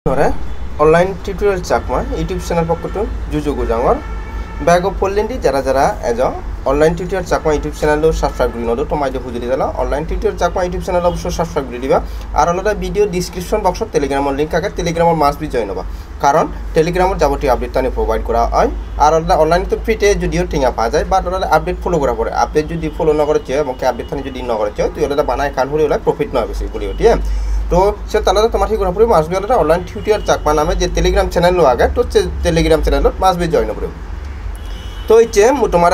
online tutorial Chakma YouTube channel পক্ষটু জুজুগু জাঙর ব্যাগ অফ পল্লিন্দি যারা যারা এজ online tutorial Chakma YouTube channel subscribe করি নদো তোমাইদে হুজুরি দিলা online tutorial Chakma YouTube channel অবশ্য সাবস্ক্রাইব করে দিবা আর আলাদা ভিডিও ডিসক্রিপশন বক্সত টেলিগ্রামের লিঙ্ক আগে টেলিগ্রামের মাস্ট বি জয়েন হবা কারণ টেলিগ্রামের যাবতীয় আপডেট তানি প্রোভাইড করা হয় আর আলাদা অনলাইন তো ফ্রিতে যদিও টিঙা পাওয়া যায় বাট আলাদা আপডেট ফলো করা পড়ে আপডেট যদি ফলো না করে চাই এবং আপডেট থানি যদি না করে চাই তুই আলাদা বানায় কান হলে ওলা প্রফিট নয় বেশি বলি ঠিক আছে তো সে তাহলে তোমার ঠিক করা পড়বে মাস্ট বি আলাদা অনলাইন টিউটোরিয়াল চাকমা নামে যে টেলিগ্রাম চ্যানেল আগে তো Telegram channel must be join হবে তো ইচ্ছে তোমার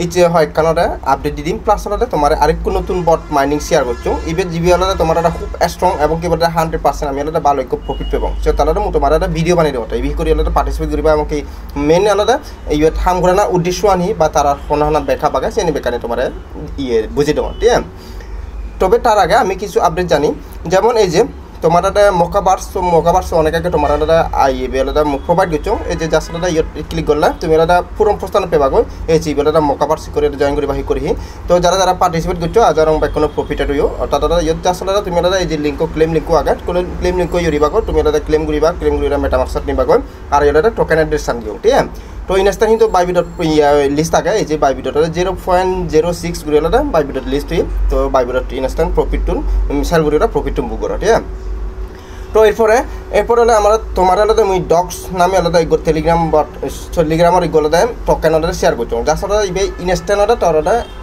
ইচ্ছে হয় কারণে আপডেট দি দিম প্লাস আলাদা তোমার আরেকটু নতুন বট মাইনিং শেয়ার করছো ইবে জিবি আলাদা তোমার খুব স্ট্রং এবং কি বলতে 100% আমি আলাদা ভালো একটু প্রফিট পাবো সে তাহলে তোমার একটা ভিডিও বানিয়ে দেবো এই করে আলাদা পার্টিসিপেট করবা এবং কি মেন আলাদা এই হাম করে না উদ্দেশ্য আনি বা তার হনা ব্যাখ্যা পাগে সে বেকানে তোমার বুঝে দেবো ঠিক আছে তবে তার আগে আমি কিছু আপডেট জানি যেমন এই যে তোমার একটা মোকাবার্স অনেক আগে তোমার একটা আইবে আলাদা প্রোভাইড করছো এই যে জাস্ট আলাদা ক্লিক করলে তুমি আলাদা পুরো প্রস্তান পেবা গো এই যে আলাদা মোকাবার্স করে জয়েন করি বাহি করি তো যারা যারা পার্টিসিপেট করছো আজ রং কোনো প্রফিটেড হইও অর্থাৎ আলাদা জাস্ট আলাদা তুমি আলাদা এই যে ক্লেম লিঙ্কও আগে ক্লেম লিঙ্ক ইউরিবা গো তুমি আলাদা ক্লেম করিবা মেটামার্কসত নিবা গো আর আলাদা টোকেন অ্যাড্রেস সান দিও ঠিক আছে তো ইনস্টান কিন্তু বাইবিডট লিস্ট থাকে এই যে বাইবিডট 0.06 গুলো আলাদা বাইবিডট লিস্ট তো বাইবিডট ইনস্টান প্রফিট টুন মিসাল গুলো প্রফিট টুন বুক করো ঠিক আছে তো এরপরে হলে আমরা তোমার আলাদা মুই ডক্স নামে আলাদা টেলিগ্রামের এগুলো দেয় টোকেন আলাদা শেয়ার করছো যার সাথে ইবে ইনস্ট্যান্ট তোর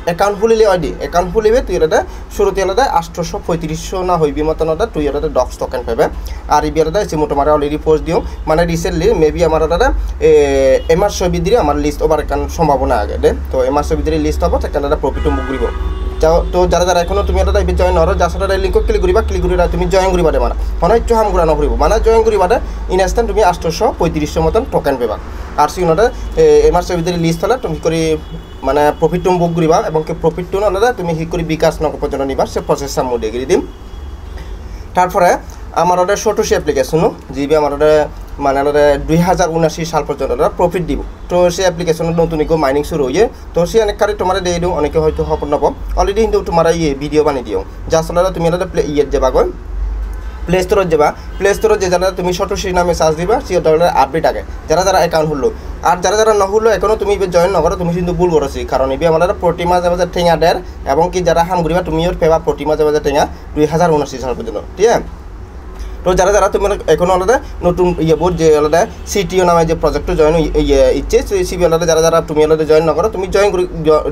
অ্যাকাউন্ট খুলিলে আইডি অ্যাকাউন্ট খুলিবে তুই আলাদা শুরুতে আলাদা 835 না হইবি মতন আলাদা তুই আলাদা ডক্স টোকেন পাবে আর ইবে আলাদা এসে মোটামুটি অলরেডি পোস্ট দিও মানে রিসেন্টলি মেবি আমার আলাদা এমার ছবি দিয়ে আমার লিস্ট ওভার একান সম্ভাবনা আগে দে তো এমার ছবি দিয়ে লিস্ট হবো সেখানে আলাদা প্রফিট মুখ করিব তো যারা যারা এখনো তুমি এটা জয়েন হর যার সাথে লিঙ্ক ক্লিক করিবা তুমি জয়েন করিবা মানে মনে হচ্ছে হাম ঘুরানো করিব মানে জয়েন করিবা ইনস্ট্যান্ট তুমি 835 মতন টোকেন পেবা আর সিউনটা এমার ছবিদের লিস্ট হলে তুমি করি মানে প্রফিট টুম বুক করিবা এবং প্রফিট টুন আলাদা তুমি হি করি বিকাশ নক পর্যন্ত নিবা সে প্রসেস আমি দেখিয়ে দিম তারপরে আমার ওটা ছোটসি অ্যাপ্লিকেশন জিবি আমার ওটা মানে আলাদা 2079 সাল পর্যন্ত প্রফিট দিব তো সেই অ্যাপ্লিকেশনের নতুন মাইনিং শুরু হয়ে তো সে অনেক কারে তোমার দিয়ে দিও অনেকে হয়তো খবর নাপ অলরেডি কিন্তু তোমার ভিডিও বানিয়ে দিও যা আলাদা তুমি আলাদা যাবা গো প্লে স্টোরত যাবা প্লে স্টোরত যে যারা তুমি ছোটসি নামে সার্চ দিবা সে আপডেট আগে যারা যারা অ্যাকাউন্ট হলো আর যারা যারা নহলো এখনো তুমি জয়েন নকরো তুমি কিন্তু ভুল করছি কারণ এবে আমার প্রতি মাঝে মাঝে ঠেঙা দেয় এবং কি যারা হাম ঘুরিবা তুমিও পেবা প্রতি মাঝে মাঝে ঠেঙা 2079 সাল পর্যন্ত ঠিক আছে তো যারা যারা তুমি এখন আলাদা নতুন বোর্ড যে আলাদা সিটিও নামে যে প্রজেক্টে জয়েন ইচ্ছে সিবি আলাদা যারা যারা তুমি আলাদা জয়েন না করো তুমি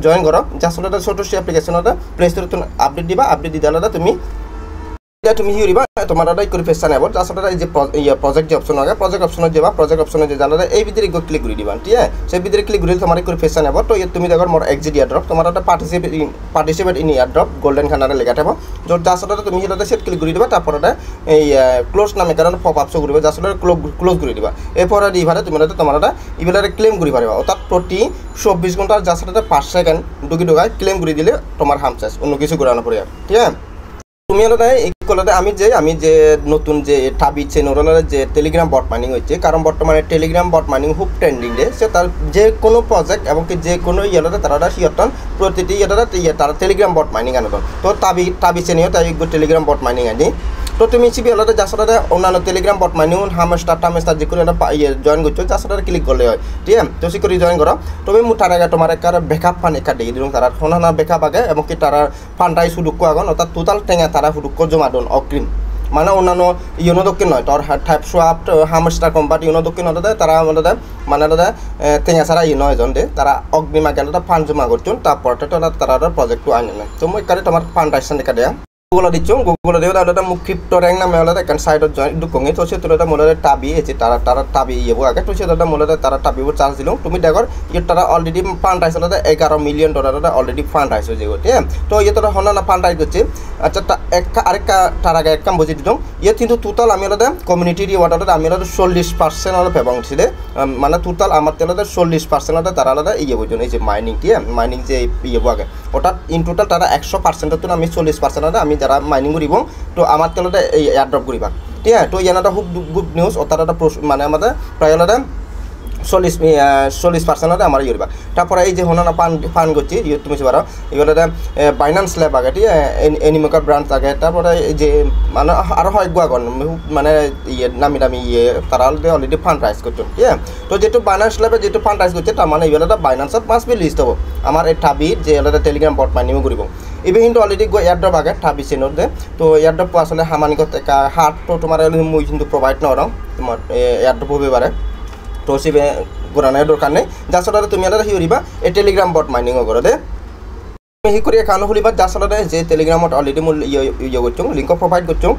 জয়েন করো জাস্ট আলাদা ছোট অ্যাপ্লিকেশন আলাদা প্লে স্টোরে তুমি আপডেট দিবা আপডেট দিতে আলাদা তুমি হিউরিবা তোমার আলাদা করে ফেসা নেব জাস্ট আলাদা এই যে প্রজেক্ট যে অপশন আগে প্রজেক্ট অপশনে যাবা প্রজেক্ট অপশনে যে আলাদা এই ভিতরে ক্লিক করে দিবা ঠিক আছে সেই ভিতরে ক্লিক করে তোমার করে ফেসা নেব তো তুমি দেখো মোর এক্সিট এয়ারড্রপ তোমার একটা পার্টিসিপেট ইন এয়ারড্রপ গোল্ডেন খানারে লেখা থাকবো জাস্ট আলাদা তুমি সেটা সেট ক্লিক করে দিবা তারপর এই ক্লোজ নামে কারণ পপ আপ শো করবে জাস্ট আলাদা ক্লোজ করে দিবা এরপর ইভারে তুমি তোমার ইভারে ক্লেম করে পারবা অর্থাৎ প্রতি 24 ঘন্টার জাস্ট আলাদা 5 সেকেন্ড ঢুকায় ক্লেম করে দিলে তোমার হাম চাষ অন্য কিছু করানো পড়ে ঠিক আছে তুমি আলাদা ইকুয়ালাতে আমি যে নতুন যে টাবি চ্যানেল যে টেলিগ্রাম বট মাইনিং হচ্ছে কারণ বর্তমানে টেলিগ্রাম বট মাইনিং খুব ট্রেন্ডিং রে সে তার যে কোনো প্রজেক্ট এবং কি যে কোনো ইয়েলাতে তারা সিয়তন প্রতিটি তারা টেলিগ্রাম বট মাইনিং আনতন তো টাবি চ্যানেল তাই টেলিগ্রাম বট মাইনিং আনি তো তুমি সিবি আলাদা যার সাথে অন্যান্য টেলিগ্রাম বট মাইনিং টামেস্টার যে কোনো জয়েন করছো যার সাথে ক্লিক করলে হয় ঠিক আছে তো সে করে জয়েন করো তবে তার আগে তোমার একটা ব্যাকআপ ফান্ড একটা দিয়ে দিলাম তারা সোনা ব্যাকআপ আগে এবং কি তারা ফান্ডাই সুদুক্য আগন অর্থাৎ টোটাল টেঙা তারা সুদুক্য জমা দন অগ্রিম মানে অন্যান্য ইউনো দক্ষিণ নয় তোর টাইপ সোয়াপ হামস্টার কোম্পানি ইউনো দক্ষিণ আলাদা তারা আলাদা মানে আলাদা টেঙা ছাড়া নয় জন দে তারা অগ্রিম আগে আলাদা ফান্ড জমা করছেন তারপর তারা প্রজেক্টও আনে না তো মই এখানে তোমার ফান্ড আসছেন দেখা দেয়া গুগল দিচ্ছ গুগল দিয়ে আলাদা মুখ ক্রিপ্টো র্যাঙ্ক নামে আলাদা এখানে সাইডত জয়েন ঢুকঙে তো সে তোরা মোলারে টাবি এসে তারা টাবি ইয়েবো আগে তো সে মোলারে তারা টাবিবো চার্জ দিল তুমি দেখো তারা অলরেডি ফান্ড আইসে আলাদা $11 মিলিয়ন অলরেডি ফান্ড আইসে যে ঠিক আছে তো তোরা হনা ফান্ড আই করছে আচ্ছা আরেকটা তার আগে এক কাম বুঝে দিতাম কিন্তু টোটাল আমি আলাদা কমিউনিটি রিওয়ার্ড আমি আলাদা 40% আলাদা পেবাং ছিল মানে টোটাল আমার আলাদা 40% আলাদা তারা আলাদা বুঝুন এই যে মাইনিং ঠিক আছে মাইনিং যে ইয়েবো আগে ওটা ইন টোটাল তারা 100% আমি 40% আলাদা আমি যারা মাইনিং করিব তো আমার তেলতে এয়ারড্রপ করিবা ঠিক আছে তো ইয়ানাটা খুব গুড নিউজ ও তারা মানে আমাদের প্রায় আলাদা 40% আমার ইয়ে তারপরে এই যে হোনানা ফান করছি ইয়ে তুমি পারো এগুলো বাইন্যান্স ল্যাব আগে ঠিক এনিমেকার ব্রাঞ্চ আগে তারপরে এই যে মানে আরও হয় গুয়াগন মানে ইয়ে নামি দামি ইয়ে তারা অলরেডি ফান্ড রাইজ করছেন ঠিক আছে তো যেহেতু বাইন্যান্স ল্যাবে যেহেতু ফান্ড রাইজ করছে তার মানে এগুলো বাইন্যান্সত মাস্ট বি লিস্ট হবো আমার এই টাবি যে এগুলো টেলিগ্রাম বট মাইনিং করব এবার কিন্তু অলরেডি এয়ারড্রপ আগে টাবি চেনত দে তো এয়ারড্রপ আসলে সামানিকত হাত তো তোমার মই কিন্তু প্রোভাইড নরম তোমার এয়ারড্রপ হবে পারে তো সিবে গোরানোর দরকার নেই যার সাথে তুমি এটা হিবা এই টেলিগ্রাম বট মাইনিংও করে দে হি করে একাউন্ট খুলিবা যার সাথে যে টেলিগ্রামত অলরেডি মূল ইয়ে করছো লিঙ্ক প্রোভাইড করছো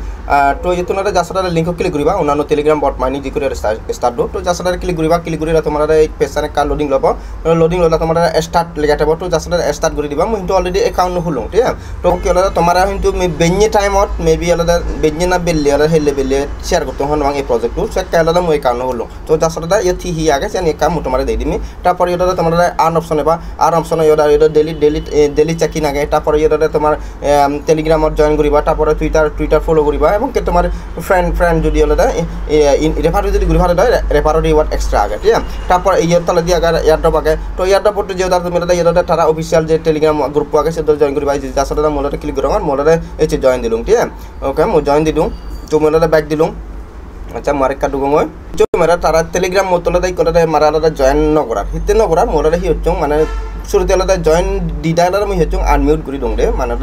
তো এই তোমার যার সাথে লিঙ্ক ক্লিক করিবা অন্যান্য টেলিগ্রাম বট মাইনিং যে করে স্টার্ট দো তো যার সাথে ক্লিক করিলে তোমার এই পেজখানে কার লোডিং লব লোডিং ললে তোমার স্টার্ট লেখা থাকব তো যার সাথে স্টার্ট করে দিবা মই কিন্তু অলরেডি একাউন্ট খুলুম ঠিক আছে তো কি হলো তোমার কিন্তু বেঞ্জে টাইমত মেবি আলাদা বেঞ্জে না বেললে আর হেলে বেললে শেয়ার করতে হন এই প্রজেক্টটো সে আলাদা মই একাউন্ট খুলুম তো যার সাথে ইয়ে থি হি আগে সে একাউন্ট তোমার দিয়ে দিমি তারপরে এটা তোমার আর অপশন এবা আর অপশন এটা ডেলি চেকিং আগে তারপরে এটা তোমার টেলিগ্রামত জয়েন করিবা তারপরে টুইটার ফলো করিবা এবং তোমার ফ্রেন্ড যদি আলাদা রেফার যদি ঘুরে ভালো দেয় রেফারও রিওয়ার্ড এক্সট্রা আগে ঠিক আছে তারপর ইয়ের তালে দিয়ে আগে এয়ারড্রপ আগে তো এয়ারড্রপটো যে তুমি এটা তারা অফিসিয়াল যে টেলিগ্রাম গ্রুপ আগে সেটা জয়েন করিবা যার সাথে মোলাতে ক্লিক করো আমার মোলাতে এই যে জয়েন দিলুম ঠিক আছে ওকে মই জয়েন দিলুম তো মোলাতে ব্যাক দিলুম আচ্ছা মারেক কাটুগো মই যে মেরা তারা টেলিগ্রাম মতলে দাই করে মারা আলাদা জয়েন নকরার হিতে নকরার মোলাতে হি হচ্ছে মানে শুরুতে আলাদা জয়েন দিদাইলার মই হচ্ছে আনমিউট করে দং দে মানে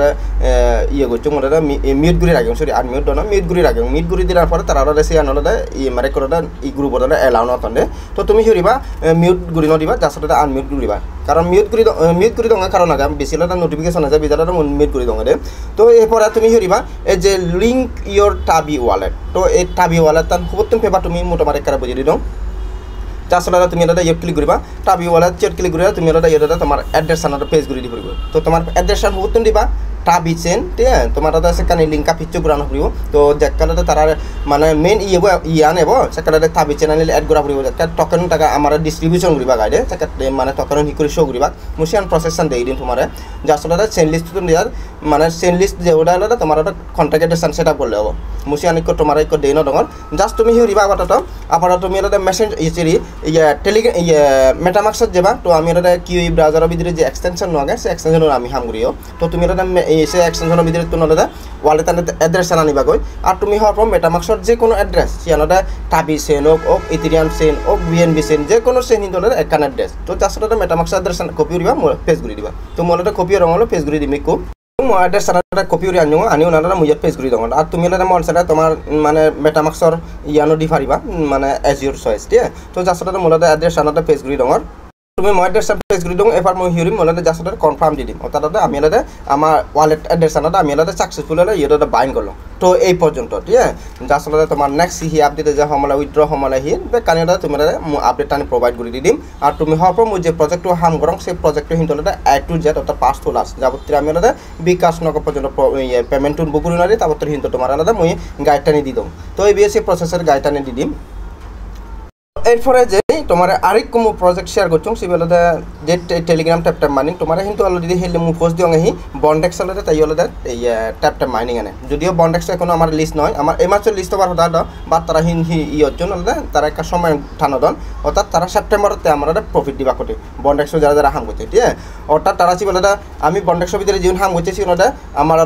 ইয়ে করছো মোলাতে মিউট করে রাখি সরি আনমিউট দনা মিউট করে রাখি মিউট করে দিলার পরে তারা আলাদা সে আনলাদা ই মারে করে ই গ্রুপত এলাও নতনে তো তুমি হরিবা মিউট করে নদিবা যার সাথে আনমিউট করিবা কারণ মিউট করে দঙা কারণ আগে বেশি আলাদা নোটিফিকেশন আছে বিজালাটা মিউট করে দঙা দে তো এরপরে তুমি হরিবা এই যে লিঙ্ক ইয়োর টাবি ওয়ালেট তো এই টাবি ওয়ালেট তার খুব তুমি পেপার তুমি মোটামুটি কারা বুঝিয়ে দিও যার সাথে তুমি এটা ইয়ে ক্লিক করিবা টাবি ওয়ালেট চেট ক্লিক করিবা তুমি এটা ইয়ে তোমার অ্যাড্রেস আনাটা পেজ করে দিব তো তোমার অ্যাড্রেস খুব তুমি দিবা টাবি চেন ঠিক আছে তোমার সেখানে লিঙ্কা পিকচার ঘুরানো ফুরিব তো যেকালে তারা মানে মেইন ইয়া নেব সেখানে টাবি চ্যানেল এড করা ফুরিব টকেন টাকা আমার ডিস্ট্রিবিউশন করিবা গাইডে মানে টকেন হি করে শো করিবা মুসিয়ান প্রসেসন দিয়ে দিন তোমার যার সাথে চেন লিস্ট দেওয়ার মানে চেন লিস্ট যে ওটা হলে তোমার কন্ট্যাক্ট এড্রেস সেট আপ করলে হবো মুসিয়ান তোমার দেই ন ডর জাস্ট তুমি হিবা আবার তুমি এটা মেসেজ ইয়ে টেলিগ্রাম ইয়ে মেটামাক্সত যাবা তো আমি এটা কিউ ব্রাউজারের ভিতরে যে এক্সটেনশন নাগে সে এক্সটেনশন আমি হাম করিও তো তুমি এটা সে এক্সটেনশনের ভিতরে তুমি নলে ওয়ালেট এড্রেস আনিবাগৈ আর তুমি হওয়ার পর মেটামাক্সর যে কোনো এড্রেস সিয়ানটা টাবি সেন হোক ইথেরিয়াম সেন হোক বিএনবি সেন যে কোনো সেন হিন্দলে একান এড্রেস তো তার সাথে মেটামাক্সর এড্রেস কপি করিবা পেজ করে দিবা তো মোর এটা কপি রঙ হলো পেজ করে দিমি খুব মই এড্রেস কপি করে আনিও না মই পেজ করে দোকান আর তুমি এটা মন সেটা তোমার মানে মেটামাক্সর ইয়ানো দি পারিবা মানে এজ ইউর চয়েস ঠিক আছে তো যার সাথে মোর এড্রেস আনাটা পেজ করে দোকান তুমি মই এড্রেস পেজ করে দিও এবার মই হিউরিম মোলাতে যার সাথে কনফার্ম দি দিম অর্থাৎ আমি এটা আমার ওয়ালেট এড্রেস আনাটা আমি এটা সাকসেসফুল হলে এটা বাইন্ড করলাম তো এই পর্যন্ত ঠিক আছে যার সাথে তোমার নেক্সট হি আপডেটে যে সময় উইথড্র সময় হি কানিটা তুমি আপডেট আমি প্রোভাইড করে দি দিম আর তুমি হওয়ার পর মই যে প্রজেক্টটো হাম করম সেই প্রজেক্টটো হিন্দলে এ টু জেড অর্থাৎ পাস টু লাস্ট যাবতীয় আমি এটা বিকাশ নক পর্যন্ত পেমেন্ট বুক করে নারি তারপর হিন্দু তোমার আলাদা মই গাইডটানি দি দিম তো এই বিএসসি প্রসেসের গাইডটানি দি দিম এরপরে যে তোমার আরেক কোনো প্রজেক্ট শেয়ার করছো সেগুলোতে যে টেলিগ্রাম ট্যাপ মাইনিং তোমার কিন্তু অলরেডি হেলে মু পোস্ট দিও আহি বন্ডেক্স হলে তাই হলে এই ট্যাপ মাইনিং আনে যদিও বন্ডেক্স এখন আমার লিস্ট নয় আমার এই মাসের লিস্ট হবার হতা বা তারা ইয়র জন্য তারা একটা সময় টানদন অর্থাৎ তারা সেপ্টেম্বরতে আমার প্রফিট দিবা কোটি বন্ডেক্স যারা হাম করছে ঠিক আছে অর্থাৎ তারা বলে আমি বন্ডেক্সের ভিতরে যেমন হাম করছি সেগুলো আমার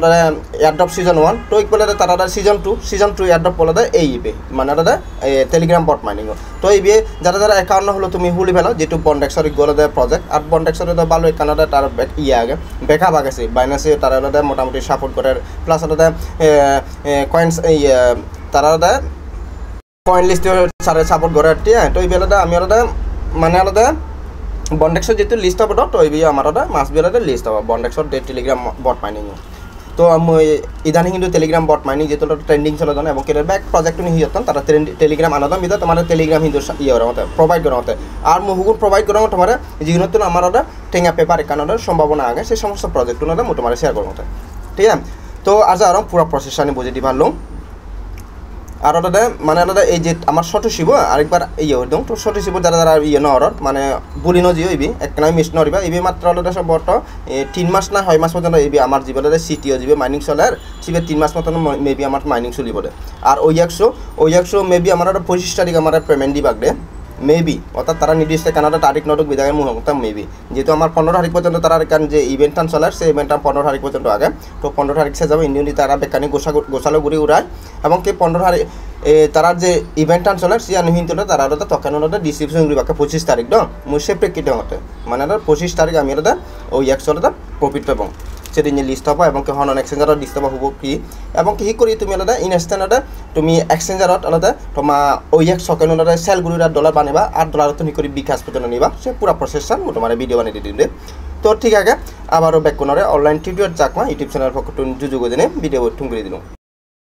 এয়ারড্রপ সিজন 1 তো বলে তারা সিজন 2 এয়ারড্রপ বলে এই ইপে মানে টেলিগ্রাম বট মাইনিং তো এই যারা অ্যাকাউন্ট হলো তুমি হুলি ফেলো যেহেতু বন্ডেক্সর গলে দেয় প্রজেক্ট আর বন্ডেক্সর ভালো একাউন্টে তার ইয়ে আগে বেকা বাগেছে বাইনাসে তারা মোটামুটি সাপোর্ট করে প্লাস কয়েন্স তারা কয়েন লিস্ট সারে সাপোর্ট করে ঠিক আছে তো এই বেলাতে আমি মানে আলাদা বন্ডেক্সর যেহেতু লিস্ট হবে তো এই আমার মাস বেলাতে লিস্ট হবে বন্ডেক্সর টেলিগ্রাম বট মাইনিং তো মই ইদানিং কিন্তু টেলিগ্রাম বট মাইনিং যেহেতু ট্রেন্ডিং চলে জানো এবং কেটার ব্যাক প্রজেক্ট নিয়ে হতাম তারা টেলিগ্রাম আনাদাম বিধা তোমার টেলিগ্রাম হিন্দু ইয়ে হতে প্রোভাইড করা হতে আর মুহুগুন প্রোভাইড করা তোমার যেগুলো আমার টেঙা পেপার একানোর সম্ভাবনা আগে সেই সমস্ত প্রজেক্ট মই তোমার শেয়ার করা হতে ঠিক আছে তো আজ আর পুরো প্রসেস আমি বুঝে দি ভালো আর ওটা মানে ওটা এই যে আমার ছোট শিব আরেকবার ইয়ে হয়ে দিও তো ছোট শিব যারা ইয়ে নরত মানে বুড়ি নজি হইবি একটা মিস নরিবা এই মাত্র ওটা সব বট 3 মাস না 6 মাস পর্যন্ত এই আমার জীবনে সিটিও যাবে মাইনিং চলার সিবে 3 মাস মতন মেবি আমার মাইনিং চলিব আর ওই 100 মেবি আমার 25 তারিখ আমার পেমেন্ট দিবাক দে মেবি অর্থাৎ তারা নির্দিষ্ট কানাডা তারিখ নটক বিদায়ের মুহূর্তে মেবি যেহেতু আমার 15 তারিখ পর্যন্ত তারা কারণ যে ইভেন্টটা চলার সেই ইভেন্টটা 15 তারিখ পর্যন্ত আগে তো 15 তারিখ সে যাবে ইন্ডিয়ানি তারা বেকানি গোসালো ঘুরি উড়ায় এবং কি 15 তারিখ তারা যে ইভেন্টটা চলার সে আনুহিন্তটা তারা তখনটা ডিস্ট্রিবিউশন করি বাকি 25 তারিখ দ মই সে প্রেক্ষিতে হতে মানে 25 তারিখ আমি ওই একশোটা প্রফিট পাবো সেদিন লিস্ট হব এবং কি হন এক্সচেঞ্জারত লিস্ট হব হব কি এবং কি কৰি তুমি ইনষ্টেণ্ট তুমি এক্সচেঞ্জারত তোমার ওই এক সেকেন্ড সেল গুড়ি $8 বানিবা $8 তুমি করে বিকাশ পর্যন্ত নিবা সে পুরা প্রসেসটা মই তোমার ভিডিও বানিয়ে দিলে তো ঠিক আছে আবারও ব্যাক কোনরে online tutorial Chakma YouTube channel পক্ষ জুজুগো জেনে ভিডিও ঠুম করে দিলাম